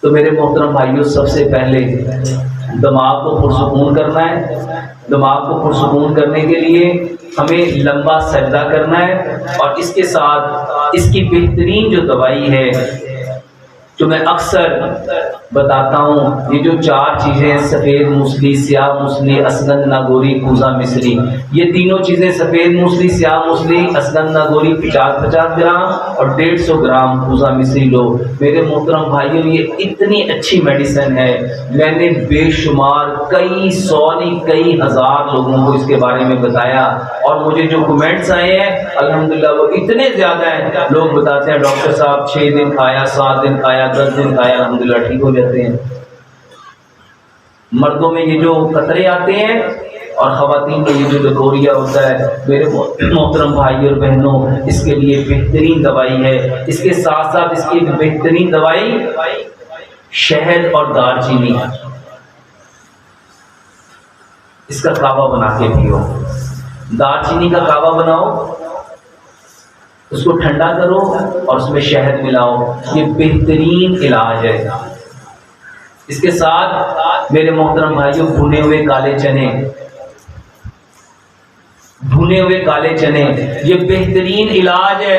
تو میرے محترم بھائیوں، سب سے پہلے دماغ کو پرسکون کرنا ہے۔ دماغ کو پرسکون کرنے کے لیے ہمیں لمبا سجدہ کرنا ہے، اور اس کے ساتھ اس کی بہترین جو دوائی ہے، جو میں اکثر بتاتا ہوں، یہ جو 4 چیزیں، سفید موسلی، سیاہ موسلی، اسگند ناگوری، کوزہ مصری، یہ تینوں چیزیں، سفید موسلی، سیاہ موسلی، اسگند ناگوری 50-50 گرام اور 150 گرام کوزہ مصری لو۔ میرے محترم بھائیوں، یہ اتنی اچھی میڈیسن ہے، میں نے بے شمار کئی سو نہیں کئی ہزار لوگوں کو اس کے بارے میں بتایا، اور مجھے جو کمنٹس آئے ہیں الحمدللہ وہ اتنے زیادہ ہیں، لوگ بتاتے ہیں ڈاکٹر صاحب 6 دن کھایا، 7 دن کھایا، 10 دن کھایا، الحمدللہ ٹھیک ہو جاتے ہیں۔ مردوں میں یہ جو قطرے آتے ہیں اور خواتین میں یہ جو لکوریا ہوتا ہے، میرے محترم بھائی اور بہنوں، اس کے لیے بہترین دوائی ہے۔ اس کے ساتھ ساتھ اس کی بہترین دوائی شہد اور دار چینی، اس کا کعبہ بنا کے پیو۔ دار چینی کا کعبہ بناؤ، اس کو ٹھنڈا کرو اور اس میں شہد ملاؤ، یہ بہترین علاج ہے۔ اس کے ساتھ میرے محترم بھائیوں، بھنے ہوئے کالے چنے، بھنے ہوئے کالے چنے، یہ بہترین علاج ہے۔